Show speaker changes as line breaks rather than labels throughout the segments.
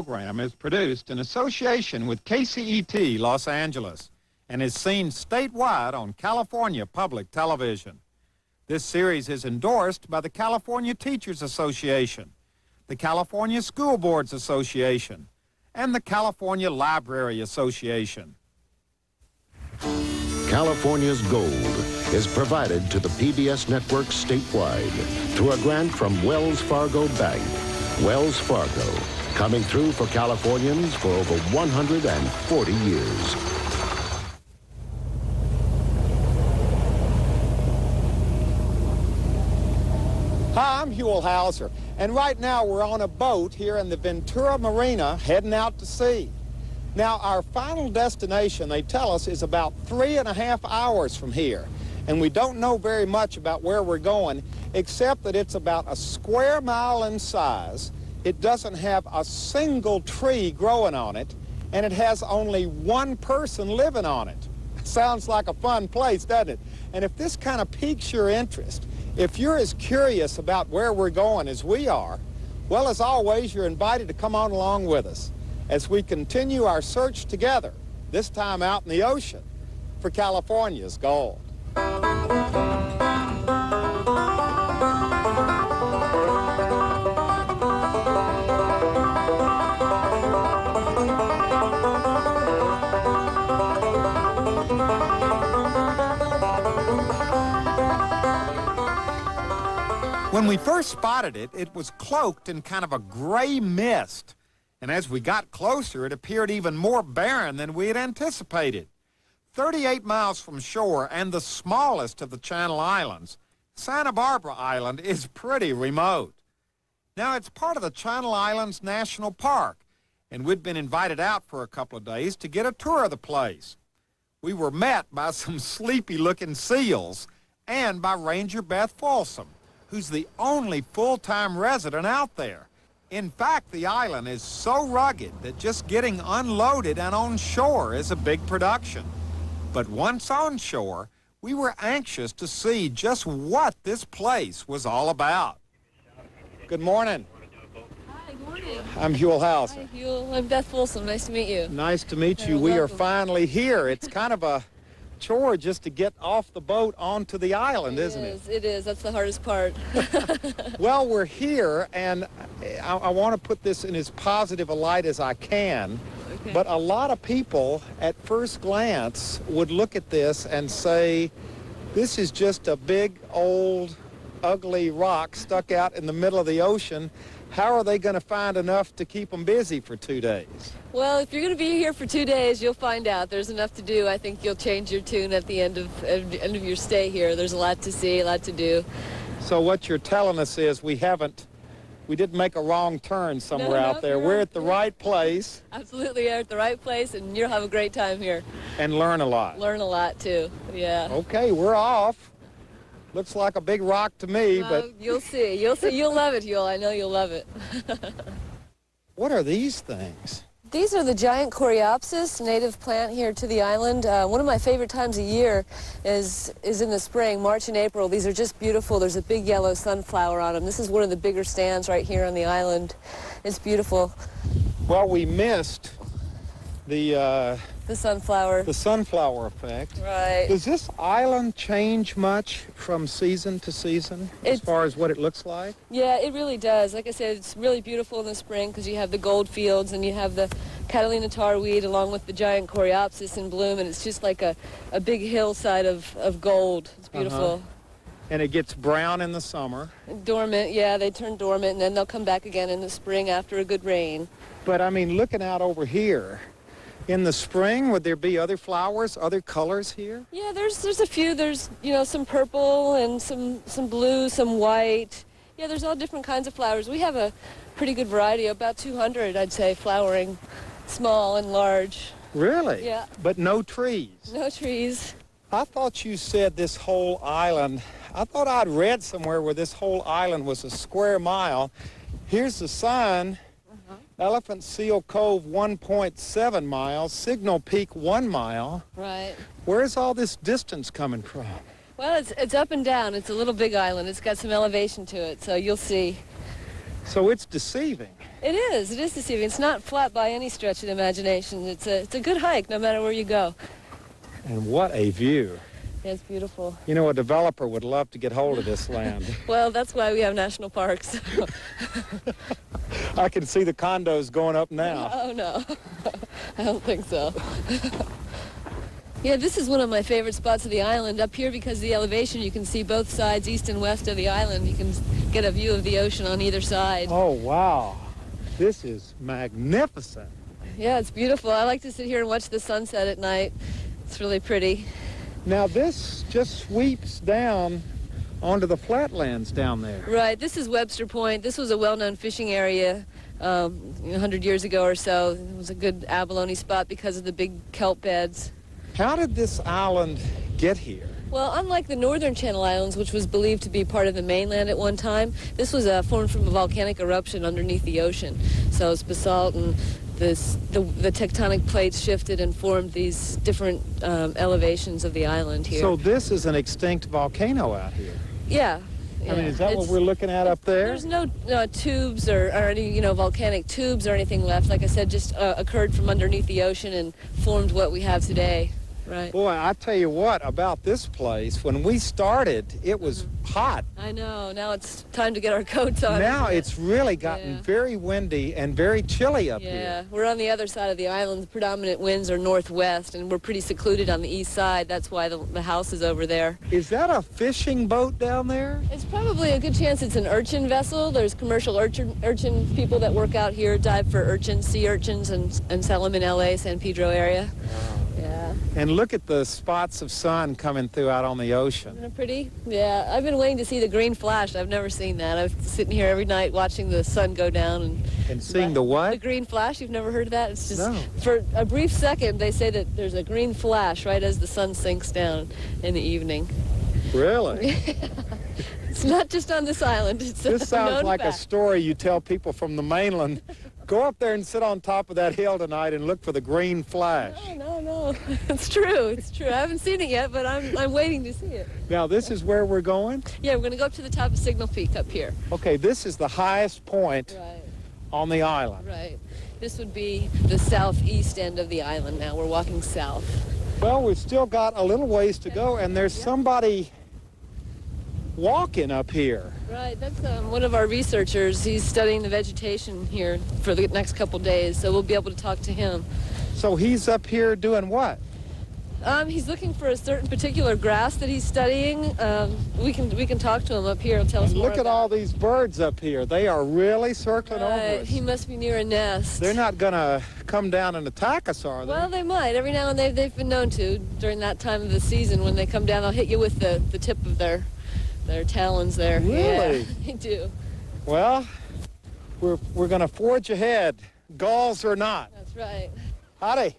program is produced in association with KCET Los Angeles and is seen statewide on California Public Television. This series is endorsed by the California Teachers Association, the California School Boards Association, and the California Library Association.
California's gold is provided to the PBS network statewide through a grant from Wells Fargo Bank. Wells Fargo, coming through for Californians for over 140 years.
Hi, I'm Huell Howser, and right now we're on a boat here in the Ventura Marina heading out to sea. Now, our final destination, they tell us, is about 3.5 hours from here, and we don't know very much about where we're going, except that it's about a square mile in size. It doesn't have a single tree growing on it, and it has only one person living on it. Sounds like a fun place, doesn't it? And if this kind of piques your interest, if you're as curious about where we're going as we are, well, as always, you're invited to come on along with us as we continue our search together, this time out in the ocean, for California's gold. When we first spotted it, it was cloaked in kind of a gray mist. And as we got closer, it appeared even more barren than we had anticipated. 38 miles from shore and the smallest of the Channel Islands, Santa Barbara Island is pretty remote. Now, it's part of the Channel Islands National Park, and we'd been invited out for a couple of days to get a tour of the place. We were met by some sleepy-looking seals and by Ranger Beth Folsom, who's the only full-time resident out there. In fact, the island is so rugged that just getting unloaded and on shore is a big production. But once on shore, we were anxious to see just what this place was all about. Good morning.
Hi, good morning.
I'm Huell Howser.
Hi, Huell. I'm Beth Folsom. Nice to meet you.
Nice to meet you. We are finally here. It's kind of a chore just to get off the boat onto the island, isn't it?
It is. That's the hardest part.
Well, we're here, and I want to put this in as positive a light as I can.
Okay.
But a lot of people, at first glance, would look at this and say, this is just a big, old, ugly rock stuck out in the middle of the ocean. How are they going to find enough to keep them busy for 2 days?
Well, if you're going to be here for 2 days, you'll find out. There's enough to do. I think you'll change your tune at the end of your stay here. There's a lot to see, a lot to do.
So what you're telling us is we didn't make a wrong turn somewhere out there. We're at the right place.
Absolutely, you're at the right place, and you'll have a great time here.
And learn a lot.
Learn a lot, too. Yeah.
Okay, we're off. Looks like a big rock to me,
well,
but...
You'll see. You'll see. You'll love it, Huell. I know you'll love it.
What are these things?
These are the giant coreopsis, native plant here to the island. One of my favorite times of year is in the spring, March and April. These are just beautiful. There's a big yellow sunflower on them. This is one of the bigger stands right here on the island. It's beautiful.
Well, we missed the sunflower effect.
Right.
Does this island change much from season to season as far as what it looks like?
Yeah, it really does. Like I said, it's really beautiful in the spring because you have the gold fields and you have the Catalina tarweed along with the giant coreopsis in bloom, and it's just like a big hillside of gold. It's beautiful.
And it gets brown in the summer.
Dormant, yeah, they turn dormant, and then they'll come back again in the spring after a good rain.
But, I mean, looking out over here, in the spring, would there be other flowers, other colors here?
Yeah, there's a few. There's, some purple and some blue, some white. Yeah, there's all different kinds of flowers. We have a pretty good variety, about 200, I'd say, flowering, small and large.
Really?
Yeah.
But no trees?
No trees.
I thought you said this whole island, I thought I'd read somewhere where this whole island was a square mile. Here's the sign. Elephant Seal Cove 1.7 miles, Signal Peak 1 mile.
Right.
Where's all this distance coming from?
Well, it's up and down. It's a little big island. It's got some elevation to it, so you'll see.
So it's deceiving.
It is deceiving. It's not flat by any stretch of the imagination. It's a good hike no matter where you go.
And what a view.
Yeah, it's beautiful.
You know, a developer would love to get hold of this land.
Well, that's why we have national parks.
I can see the condos going up now.
Oh, no. I don't think so. Yeah, this is one of my favorite spots of the island. Up here, because of the elevation, you can see both sides, east and west of the island. You can get a view of the ocean on either side.
Oh, wow. This is magnificent.
Yeah, it's beautiful. I like to sit here and watch the sunset at night. It's really pretty.
Now, this just sweeps down onto the flatlands down there.
Right. This is Webster Point. This was a well-known fishing area 100 years ago or so. It was a good abalone spot because of the big kelp beds.
How did this island get here?
Well, unlike the northern Channel Islands, which was believed to be part of the mainland at one time, this was formed from a volcanic eruption underneath the ocean. So it's basalt, and the tectonic plates shifted and formed these different elevations of the island here.
So this is an extinct volcano out here?
Yeah.
I mean, is that what we're looking at up there?
There's no tubes or any, volcanic tubes or anything left. Like I said, just occurred from underneath the ocean and formed what we have today. Right.
Boy, I tell you what, about this place, when we started, it was hot.
I know. Now it's time to get our coats on.
Now it's really gotten very windy and very chilly up here.
Yeah, we're on the other side of the island. The predominant winds are northwest, and we're pretty secluded on the east side. That's why the house is over there.
Is that a fishing boat down there?
It's probably a good chance it's an urchin vessel. There's commercial urchin people that work out here, dive for urchins, sea urchins, and sell them in L.A., San Pedro area.
Wow.
Yeah.
And look at the spots of sun coming through out on the ocean.
Isn't it pretty? Yeah, I've been waiting to see the green flash. I've never seen that. I'm sitting here every night watching the sun go down.
And seeing the what?
The green flash. You've never heard of that? It's just,
no.
For a brief second, they say that there's a green flash right as the sun sinks down in the evening.
Really?
It's not just on this island. It's
this sounds
known
like
fact.
a story you tell people from the mainland. Go up there and sit on top of that hill tonight and look for the green flash.
No. It's true. It's true. I haven't seen it yet, but I'm waiting to see it.
Now, this is where we're going?
Yeah, we're going to go up to the top of Signal Peak up here.
Okay, this is the highest point on the island.
Right. This would be the southeast end of the island now. We're walking south.
Well, we've still got a little ways to go, and there's somebody walking up here.
Right, that's one of our researchers. He's studying the vegetation here for the next couple days, so we'll be able to talk to him.
So he's up here doing what?
He's looking for a certain particular grass that he's studying. We can talk to him up here and tell us more
Look at all these birds up here. They are really circling over us.
He must be near a nest.
They're not going to come down and attack us, are they?
Well, they might. Every now and then they've been known to during that time of the season. When they come down, they'll hit you with the tip of their talons there.
Really?
Yeah, they do.
Well, we're going to forge ahead, gulls or not.
That's right.
Howdy.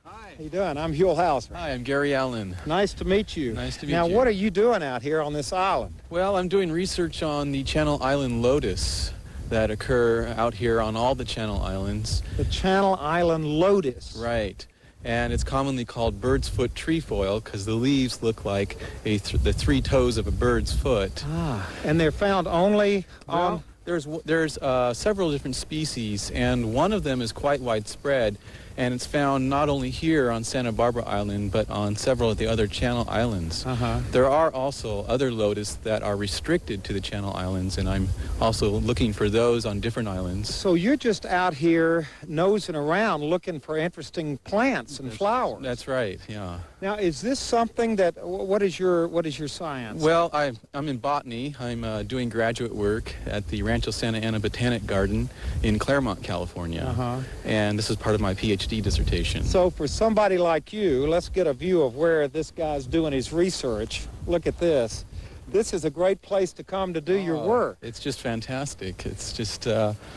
Hi.
How you doing? I'm Huell Howser.
Hi, I'm Gary Allen.
Nice to meet you.
Nice to meet
now,
you.
what are you doing out here on this island?
Well, I'm doing research on the Channel Island lotus that occur out here on all the Channel Islands.
The Channel Island lotus.
Right. And it's commonly called bird's foot trefoil because the leaves look like the three toes of a bird's foot.
Ah, and they're found only on...
There's several different species, and one of them is quite widespread, and it's found not only here on Santa Barbara Island, but on several of the other Channel Islands. There are also other lotus that are restricted to the Channel Islands, and I'm also looking for those on different islands.
So you're just out here nosing around looking for interesting plants and flowers.
That's right, yeah.
Now, is this something that, what is your science?
Well, I'm in botany. I'm doing graduate work at the Rancho Santa Ana Botanic Garden in Claremont, California. And this is part of my PhD dissertation.
So for somebody like you, let's get a view of where this guy's doing his research. Look at this. This is a great place to come to do your work.
It's just fantastic. It's just,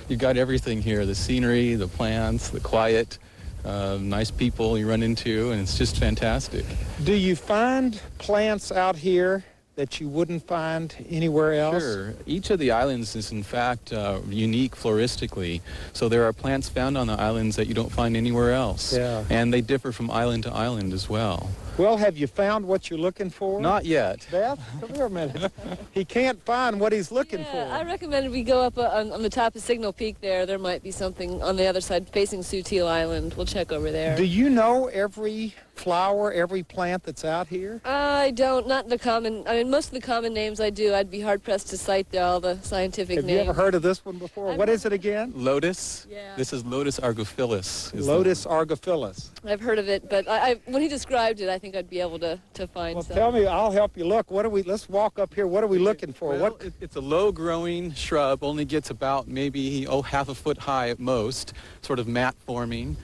you've got everything here, the scenery, the plants, the quiet, nice people you run into, and it's just fantastic.
Do you find plants out here that you wouldn't find anywhere else?
Sure. Each of the islands is in fact unique floristically. So there are plants found on the islands that you don't find anywhere else.
Yeah.
And they differ from island to island as well.
Well, have you found what you're looking for?
Not yet.
Beth, come here a minute. He can't find what he's looking
Yeah,
for.
I recommended we go up on the top of Signal Peak there. There might be something on the other side facing Sutil Island. We'll check over there.
Do you know every flower, every plant that's out here?
I don't, not the common, I mean, most of the common names I do. I'd be hard-pressed to cite all the scientific
Have
names.
you ever heard of this one before? What is it again?
Lotus?
Yeah.
This is Lotus argophyllus.
Lotus argophyllus.
I've heard of it, but when he described it, I think I'd be able to find
Well,
some.
tell me, I'll help you look. Let's walk up here. What are we looking for?
Well,
What?
it's a low-growing shrub, only gets about maybe half a foot high at most, sort of mat forming,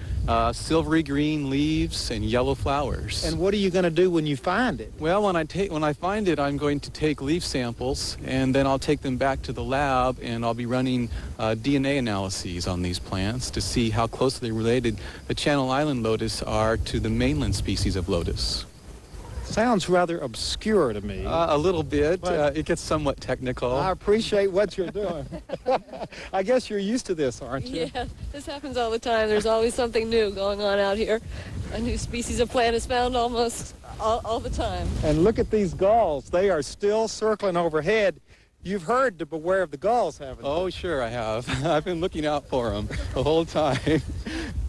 silvery green leaves and yellow flowers.
And what are you going to do when you find it?
Well, when I find it, I'm going to take leaf samples, and then I'll take them back to the lab, and I'll be running DNA analyses on these plants to see how closely related the Channel Island lotus are to the mainland species of lotus.
Sounds rather obscure to me.
A little bit.
But-
It gets somewhat technical.
I appreciate what you're doing. I guess you're used to this, aren't you?
Yeah, this happens all the time. There's always something new going on out here. A new species of plant is found almost all the time.
And look at these gulls. They are still circling overhead. You've heard to beware of the gulls, haven't you?
Oh, sure I have. I've been looking out for them the whole time.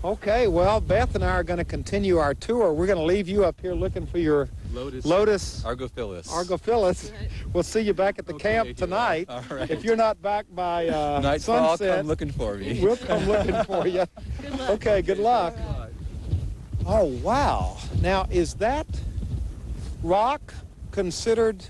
Okay, well, Beth and I are going to continue our tour. We're going to leave you up here looking for your Lotus
argophyllus.
argophyllus.
Right.
We'll see you back at the
Okay,
camp tonight.
all right.
If you're not back by
Nightfall,
sunset,
come looking for me.
we'll come looking for you.
Good luck.
Okay, good luck. Oh, wow. Now, is that rock considered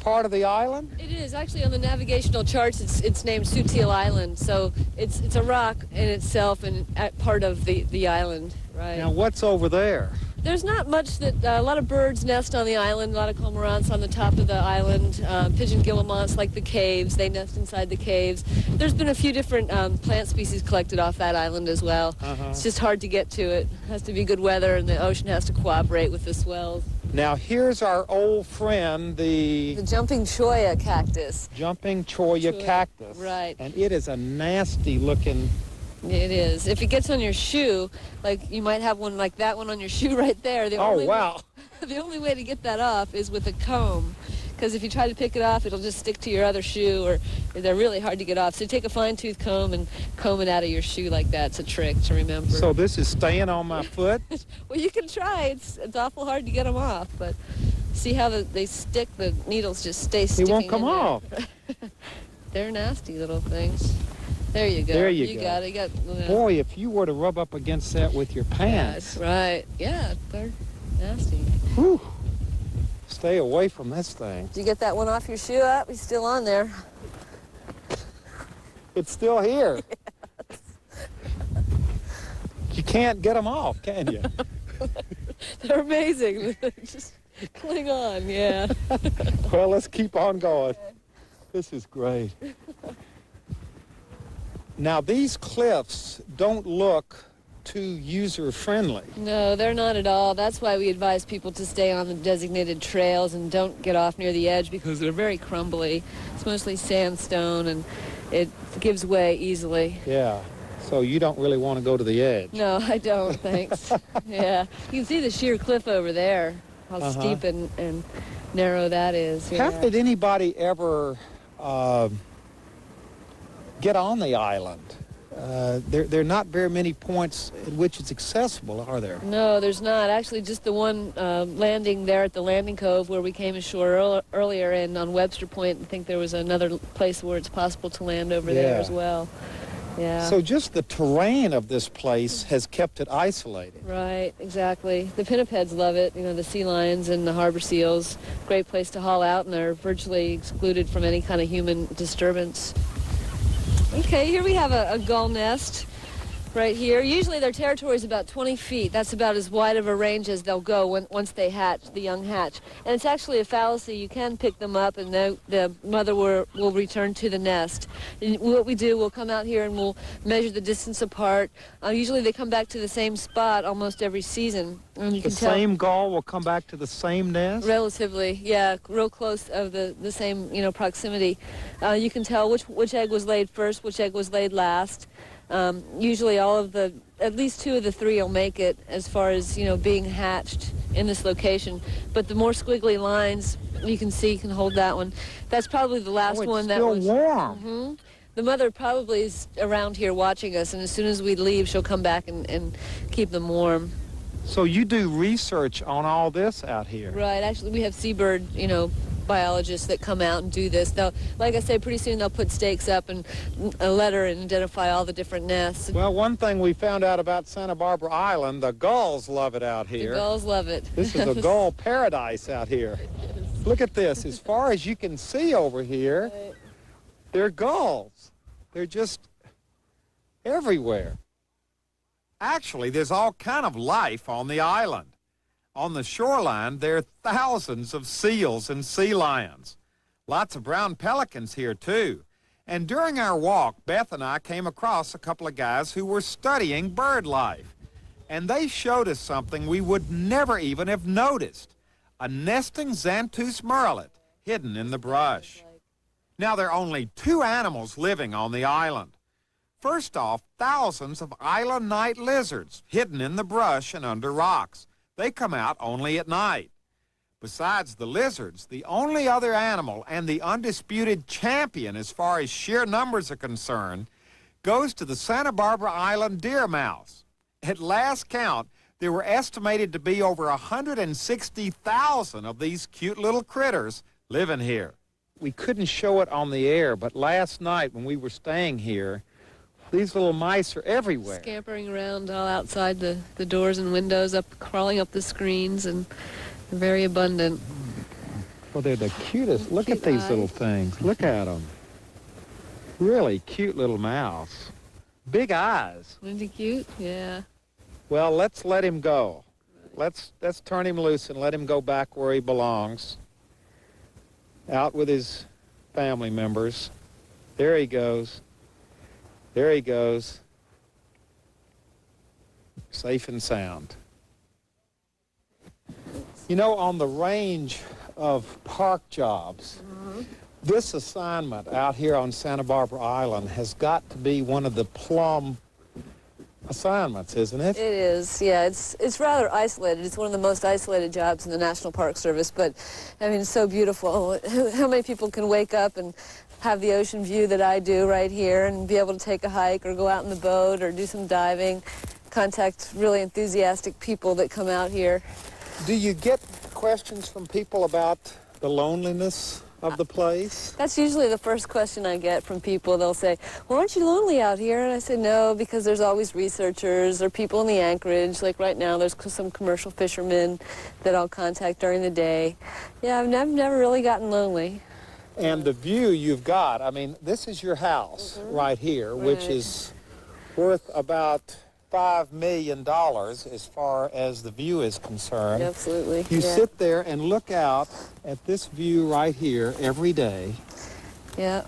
part of the island?
It is actually on the navigational charts. It's named Sutil Island, so it's a rock in itself and part of the island, right?
Now, what's over there?
There's not much that a lot of birds nest on the island. A lot of cormorants on the top of the island. Pigeon guillemots like the caves. They nest inside the caves. There's been a few different plant species collected off that island as well. It's just hard to get to it. It has to be good weather, and the ocean has to cooperate with the swells.
Now, here's our old friend, the
The jumping cholla cactus.
jumping cholla
Cholla,
cactus.
right.
And it is a nasty looking.
It is. If it gets on your shoe, like you might have one like that one on your shoe right there.
Oh, wow.
The only way to get that off is with a comb. Because if you try to pick it off, it'll just stick to your other shoe, or they're really hard to get off. So take a fine-tooth comb and comb it out of your shoe like that. It's a trick to remember.
So this is staying on my foot?
Well, you can try. It's awful hard to get them off, but see how they stick? The needles just stay
It
sticking
won't come
in there.
off.
They're nasty little things. There you go.
There you go.
got it. You got,
Boy, if you were to rub up against that with your pants.
That's right. Yeah, they're nasty.
Whew. Stay away from this thing.
Did you get that one off your shoe? Up? He's still on there.
It's still here. You can't get them off, can you?
They're amazing. Just cling on, yeah.
Well, let's keep on going. This is great. Now, these cliffs don't look too user-friendly.
No, they're not at all. That's why we advise people to stay on the designated trails and don't get off near the edge, because they're very crumbly. It's mostly sandstone, and it gives way easily.
Yeah, so you don't really want to go to the edge.
No, I don't, thanks. Yeah. You can see the sheer cliff over there, how steep and narrow that is.
How
Yeah.
did anybody ever get on the island? There are not very many points at which it's accessible, are there?
No, there's not. Actually, just the one landing there at the landing cove where we came ashore earlier, and on Webster Point, I think there was another place where it's possible to land over there
Yeah.
as well. Yeah.
So just the terrain of this place has kept it isolated.
Right, exactly. The pinnipeds love it, you know, the sea lions and the harbor seals. Great place to haul out, and they're virtually excluded from any kind of human disturbance. Okay, here we have a gull nest right here. Usually their territory is about 20 feet. That's about as wide of a range as they'll go once they hatch, the young hatch. And it's actually a fallacy. You can pick them up, and the mother will return to the nest. And what we do, we'll come out here and we'll measure the distance apart. Usually they come back to the same spot almost every season. And you
The
can tell
same gull will come back to the same nest?
relatively, yeah, real close of the same, proximity. You can tell which egg was laid first, which egg was laid last. Usually all of the at least 2 of the 3 will make it as far as, being hatched in this location. But the more squiggly lines you can see, can hold that one. That's probably the last one that was
still warm.
Mhm. The mother probably is around here watching us, and as soon as we leave, she'll come back and keep them warm.
So you do research on all this out here?
Right. Actually, we have seabird, biologists that come out and do this. They'll, like I say, pretty soon they'll put stakes up and a letter and identify all the different nests.
Well, one thing we found out about Santa Barbara Island, the gulls love it out here.
The gulls love it.
This is a gull paradise out here. Look at this. As far as you can see over here,
Right.
they're gulls. They're just everywhere. Actually, there's all kind of life on the island. On the shoreline, there are thousands of seals and sea lions. Lots of brown pelicans here, too. And during our walk, Beth and I came across a couple of guys who were studying bird life. And they showed us something we would never even have noticed. A nesting Xanthus murrelet hidden in the brush. Now, there are only 2 animals living on the island. First off, thousands of island night lizards hidden in the brush and under rocks. They come out only at night. Besides the lizards, the only other animal and the undisputed champion as far as sheer numbers are concerned goes to the Santa Barbara Island deer mouse. At last count, there were estimated to be over 160,000 of these cute little critters living here. We couldn't show it on the air, but last night when we were staying here, these little mice are everywhere.
Scampering around all outside the doors and windows, crawling up the screens, and they're very abundant.
Well, they're the cutest. Look
Cute
at these
eyes.
little things. Look at them. Really cute little mouse. Big eyes.
Isn't he cute? Yeah.
Well, let's let him go. Let's turn him loose and let him go back where he belongs. Out with his family members. There he goes. There he goes. Safe and sound. On the range of park jobs, this assignment out here on Santa Barbara Island has got to be one of the plum assignments, isn't it?
It is, yeah. It's rather isolated. It's one of the most isolated jobs in the National Park Service, but, it's so beautiful. How many people can wake up and have the ocean view that I do right here and be able to take a hike or go out in the boat or do some diving, contact really enthusiastic people that come out here.
Do you get questions from people about the loneliness of the place?
That's usually the first question I get from people. They'll say, well, aren't you lonely out here? And I say, no, because there's always researchers or people in the anchorage. Like right now, there's some commercial fishermen that I'll contact during the day. Yeah, I've never really gotten lonely.
And the view you've got, this is your house right here, which
Right.
is worth about $5 million as far as the view is concerned.
Absolutely.
You
yeah.
sit there and look out at this view right here every day.
Yeah.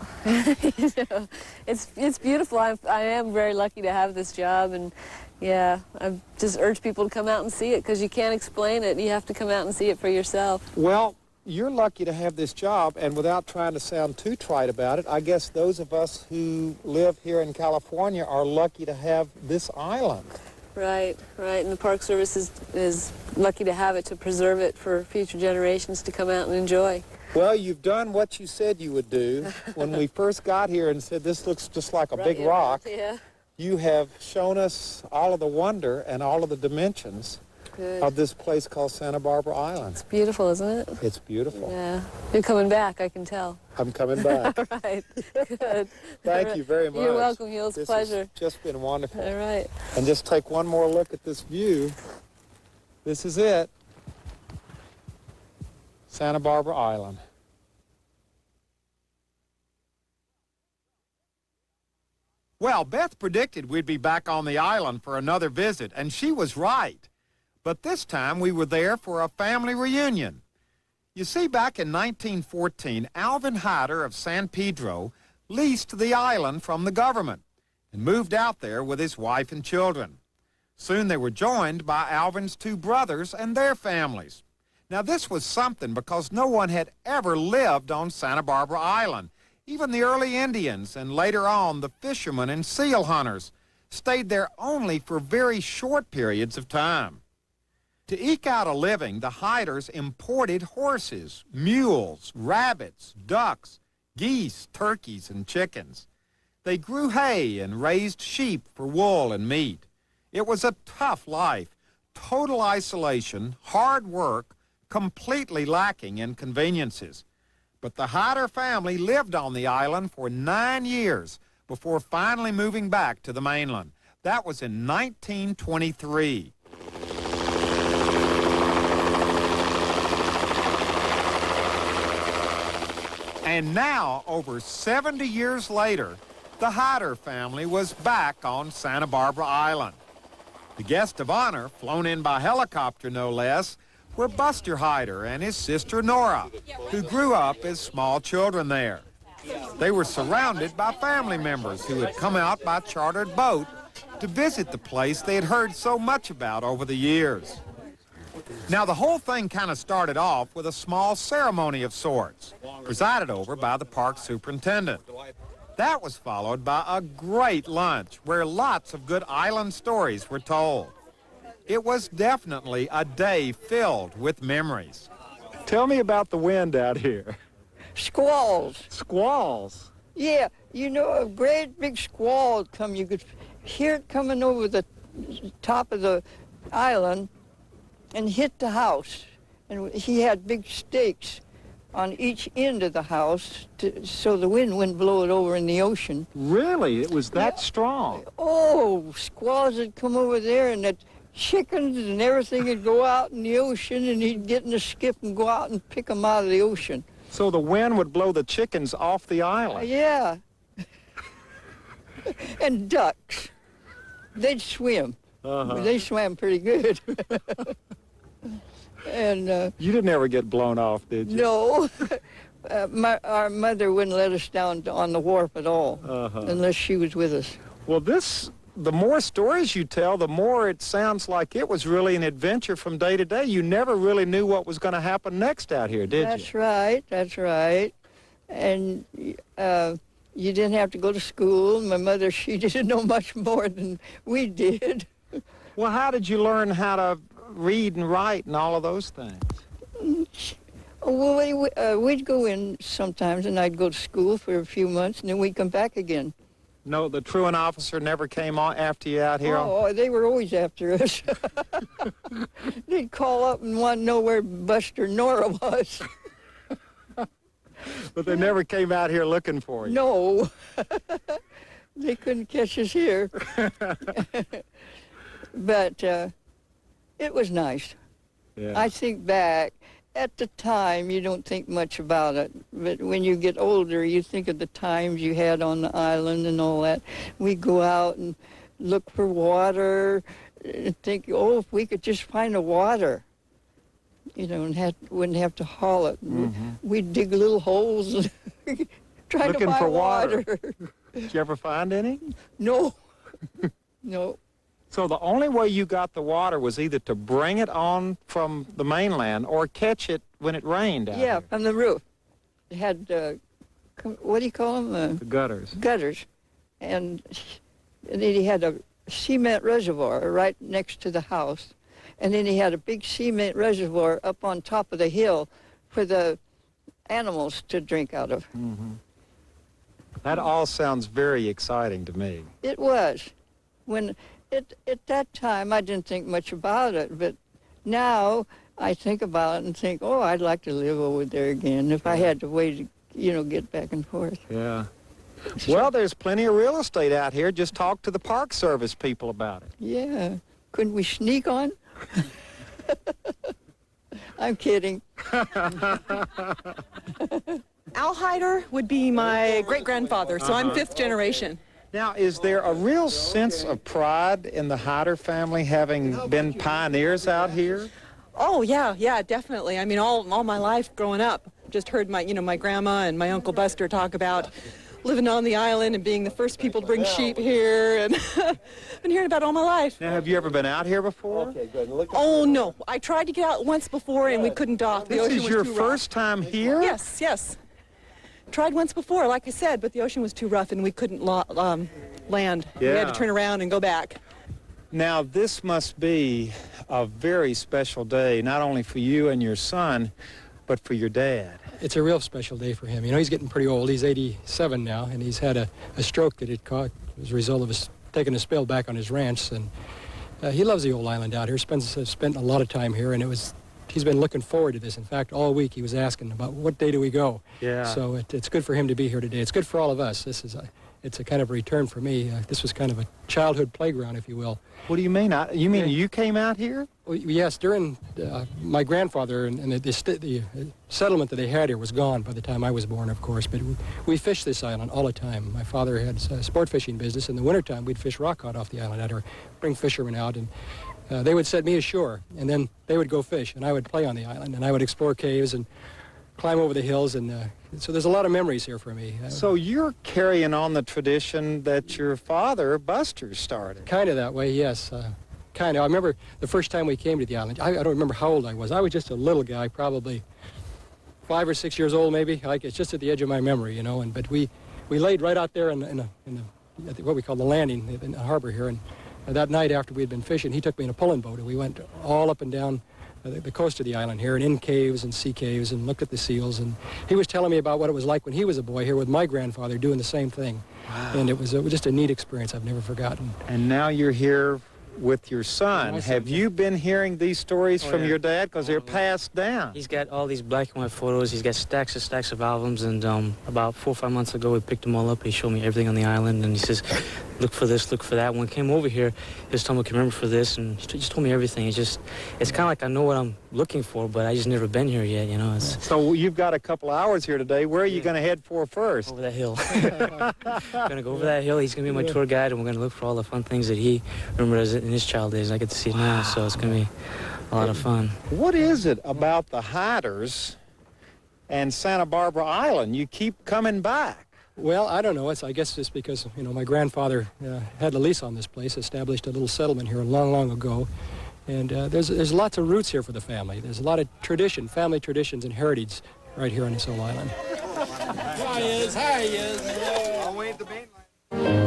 It's beautiful. I am very lucky to have this job, and yeah, I just urge people to come out and see it because you can't explain it. You have to come out and see it for yourself.
Well, you're lucky to have this job, and without trying to sound too trite about it, I guess those of us who live here in California are lucky to have this island.
Right. And the Park Service is lucky to have it, to preserve it for future generations to come out and enjoy.
Well, you've done what you said you would do when we first got here and said this looks just like a big rock.
Yeah.
You have shown us all of the wonder and all of the dimensions
Good.
of this place called Santa Barbara Island.
It's beautiful, isn't it?
It's beautiful.
Yeah. You're coming back, I can tell.
I'm coming back.
All right. Good.
Thank you very much.
You're welcome, Huell. It's a pleasure.
This has just been wonderful.
All right.
And just take one more look at this view. This is it. Santa Barbara Island. Well, Beth predicted we'd be back on the island for another visit, and she was right. But this time we were there for a family reunion. You see, back in 1914, Alvin Hyder of San Pedro leased the island from the government and moved out there with his wife and children. Soon they were joined by Alvin's 2 brothers and their families. Now, this was something because no one had ever lived on Santa Barbara Island. Even the early Indians and later on the fishermen and seal hunters. stayed there only for very short periods of time. To eke out a living, the Hyders imported horses, mules, rabbits, ducks, geese, turkeys, and chickens. They grew hay and raised sheep for wool and meat. It was a tough life, total isolation, hard work, completely lacking in conveniences. But the Hyder family lived on the island for 9 years before finally moving back to the mainland. That was in 1923. And now, over 70 years later, the Hyder family was back on Santa Barbara Island. The guests of honor, flown in by helicopter no less, were Buster Hyder and his sister Nora, who grew up as small children there. They were surrounded by family members who had come out by chartered boat to visit the place they had heard so much about over the years. Now, the whole thing kind of started off with a small ceremony of sorts, presided over by the park superintendent. That was followed by a great lunch where lots of good island stories were told. It was definitely a day filled with memories.
Tell me about the wind out here.
Squalls.
Squalls?
Yeah, you know, a great big squall would come. You could hear it coming over the top of the island and hit the house. And he had big stakes on each end of the house so the wind wouldn't blow it over in the ocean.
Really? It was that strong?
Oh, squalls would come over there, and the chickens and everything would go out in the ocean, and he'd get in a skiff and go out and pick them out of the ocean.
So the wind would blow the chickens off the island?
Yeah. And ducks. They'd swim. They swam pretty good. And
you didn't ever get blown off, did you?
no. Our mother wouldn't let us down on the wharf at all unless she was with us.
Well, the more stories you tell, the more it sounds like it was really an adventure from day to day. You never really knew what was going to happen next out here, did you?
That's right, that's right. And you didn't have to go to school. My mother, she didn't know much more than we did.
Well, how did you learn how to read and write and all of those things?
Well, we'd go in sometimes, and I'd go to school for a few months, and then we'd come back again.
No, the truant officer never came on after you out here?
Oh, they were always after us. They'd call up and want to know where Buster and Nora was.
But they never came out here looking for you?
No. They couldn't catch us here. But it was nice.
Yeah.
I think back, at the time, you don't think much about it. But when you get older, you think of the times you had on the island and all that. We'd go out and look for water and think, oh, if we could just find the water, you know, and wouldn't have to haul it. We'd dig little holes and try
Looking
to find
for water.
water.
Did you ever find any?
No. No.
So the only way you got the water was either to bring it on from the mainland or catch it when it rained out
Yeah,
here.
from the roof. It had, what do you call them?
The gutters.
Gutters. And then he had a cement reservoir right next to the house. And then he had a big cement reservoir up on top of the hill for the animals to drink out of.
That all sounds very exciting to me.
It was. When at that time, I didn't think much about it, but now I think about it and think, oh, I'd like to live over there again if I had to wait, you know, get back and forth.
Yeah. Well, there's plenty of real estate out here. Just talk to the Park Service people about it.
Yeah. Couldn't we sneak on? I'm kidding.
Al Hyder would be my great-grandfather, so I'm fifth generation.
Now, is there a real sense of pride in the Hyder family having been pioneers out here?
Oh, yeah, definitely. I mean, all my life growing up, just heard my grandma and my Uncle Buster talk about living on the island and being the first people to bring sheep here, and been hearing about it all my life.
Now, have you ever been out here before?
Oh, no. I tried to get out once before, and we couldn't dock. The
This
ocean
is
was
your
too rough.
first time here?
Yes. Tried once before, like I said, but the ocean was too rough, and we couldn't land. We had to turn around and go back.
Now, this must be a very special day, not only for you and your son, but for your dad.
It's a real special day for him. You know, he's getting pretty old. He's 87 now, and he's had a stroke that it caught as a result of us taking a spill back on his ranch. And he loves the old island out here. Spent a lot of time here, and he's been looking forward to this. In fact, all week he was asking about what day do we go. Yeah. So it's good for him to be here today. It's good for all of us. It's a kind of a return for me. This was kind of a childhood playground, if you will.
What do you mean? You mean you came out here?
Well, yes, during my grandfather and the settlement that they had here was gone by the time I was born, of course. But we fished this island all the time. My father had a sport fishing business. In the wintertime, we'd fish rock cod off the island out here, bring fishermen out, and they would set me ashore, and then they would go fish, and I would play on the island, and I would explore caves and climb over the hills, and so there's a lot of memories here for me.
So you're carrying on the tradition that your father, Buster, started.
Kind of that way, yes. Kind of. I remember the first time we came to the island. I don't remember how old I was. I was just a little guy, probably 5 or 6 years old, maybe. It's just at the edge of my memory, you know. But we laid right out there in what we call the landing in the harbor here. And that night after we had been fishing, he took me in a pulling boat, and we went all up and down the coast of the island here, and in caves and sea caves, and looked at the seals. And he was telling me about what it was like when he was a boy here with my grandfather doing the same thing. Wow. And it was just a neat experience I've never forgotten.
And now you're here with your son. Have you been hearing these stories from your dad? Because they're passed down.
He's got all these black and white photos. He's got stacks of albums. And about 4 or 5 months ago, we picked them all up. He showed me everything on the island. And he says, look for this, look for that. When he came over here, he was telling me, can remember for this. And he just told me everything. It's kind of like I know what I'm looking for, but I just never been here yet, you know.
So you've got a couple of hours here today. Where are you going to head for first?
Over that hill. Going to go over that hill. He's going to be my tour guide, and we're going to look for all the fun things that he remembered in his child days. I get to see it now, so it's going to be a lot of fun.
What is it about the hiders and Santa Barbara Island? You keep coming back.
Well, I don't know. I guess it's because, you know, my grandfather had a lease on this place, established a little settlement here long, long ago. And there's lots of roots here for the family. There's a lot of tradition, family traditions and heritage right here on this old island.
Hi, he is. I'll wait the main line.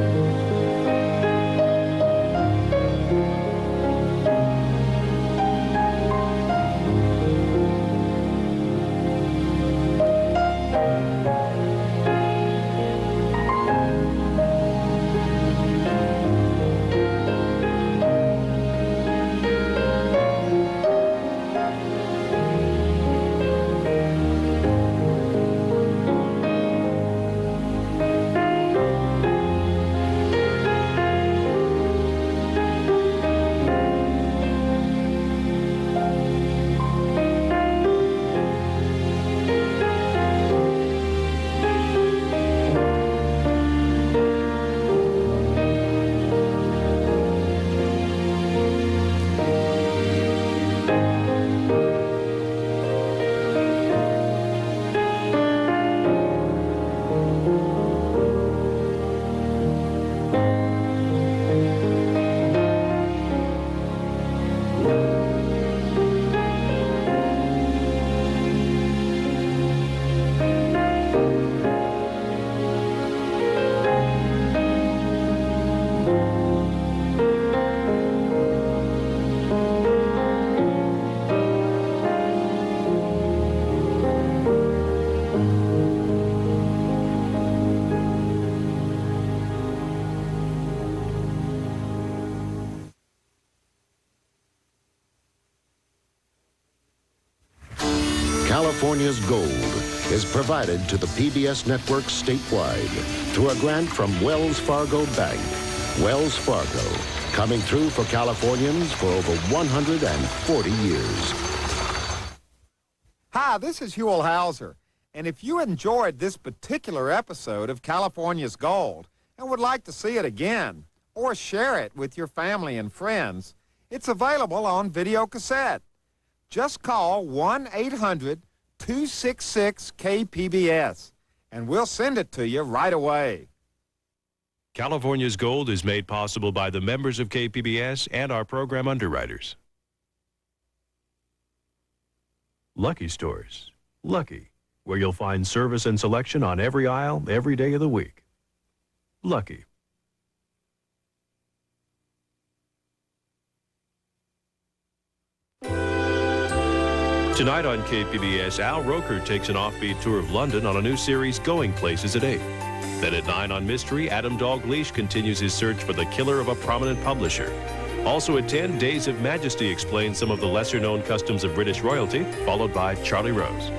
California's gold is provided to the PBS network statewide through a grant from Wells Fargo Bank. Wells Fargo, coming through for Californians for over 140 years.
Hi, this is Huell Howser, and if you enjoyed this particular episode of California's Gold and would like to see it again or share it with your family and friends, it's available on video cassette. Just call 1-800-266-KPBS, and we'll send it to you right away.
California's Gold is made possible by the members of KPBS and our program underwriters. Lucky Stores. Lucky, where you'll find service and selection on every aisle, every day of the week. Lucky. Tonight on KPBS, Al Roker takes an offbeat tour of London on a new series, Going Places, at 8. Then at 9 on Mystery, Adam Dalgleish continues his search for the killer of a prominent publisher. Also at 10, Days of Majesty explains some of the lesser-known customs of British royalty, followed by Charlie Rose.